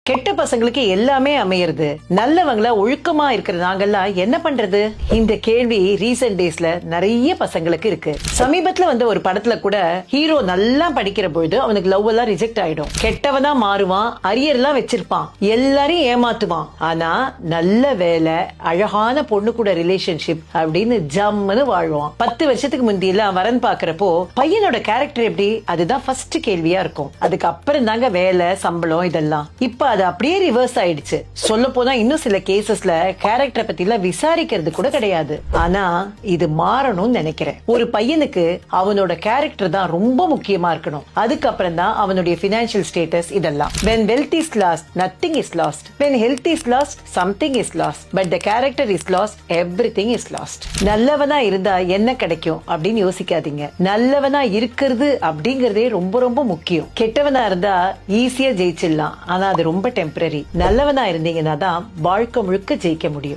கெட்ட பசங்களுக்கு எல்லாமே அமையிறது, நல்லவங்கள ஒழுக்கமா இருக்கிற நாங்கெல்லாம் என்ன பண்றது? இந்த கேள்வி ரீசெண்ட் டேஸ்ல நிறைய பசங்களுக்கு இருக்கு. சமீபத்துல வந்த ஒரு படத்துல கூட ஹீரோ நல்லா படிக்கிற பொழுது அவனுக்கு லவ் எல்லாம் ரிஜெக்ட் ஆயிடும். கெட்டவனா மாறுவான், அரியர் எல்லாம் வச்சிருப்பான், எல்லாரையும் ஏமாத்துவான். ஆனா நல்ல வேலை, அழகான பொண்ணு கூட ரிலேஷன்ஷிப் அப்படின்னு ஜம்முன்னு வாழ்வான். 10 வருஷத்துக்கு முந்தியெல்லாம் வரன் பாக்குறப்போ பையனோட கேரக்டர் எப்படி, அதுதான் ஃபர்ஸ்ட் கேள்வியா இருக்கும். அதுக்கப்புறம் தாங்க வேலை, சம்பளம் இதெல்லாம். இப்ப அது அப்படியே ரிவர்ஸ் ஆயிடுச்சு. சொல்ல போனா இன்னும் சில கேசஸ்ல கேரக்டரை பத்தி எல்லாம் விசாரிக்கிறது கூட கிடையாது. ஆனா இது மாறணும்னு நினைக்கிறேன். ஒரு பையனுக்கு அவனோட கேரக்டர் தான் ரொம்ப முக்கியமா இருக்கணும். அதுக்கப்புறம் தான் அவனுடைய பினான்சியல் ஸ்டேட்டஸ் இதெல்லாம். When wealth is lost, nothing is lost. When health is lost, something is lost. But the character is lost, everything is lost. நல்லவனா இருந்தா என்ன கிடைக்கும் அப்படின்னு யோசிக்காதீங்க. நல்லவனா இருக்கிறது அப்படிங்கறதே ரொம்ப ரொம்ப முக்கியம். கெட்டவனா இருந்தா ஈஸியா ஜெயிச்சிடலாம், ஆனா அது ரொம்ப டெம்பரரி. நல்லவனா இருந்தீங்கன்னா தான் வாழ்க்கை முழுக்க ஜெயிக்க முடியும்.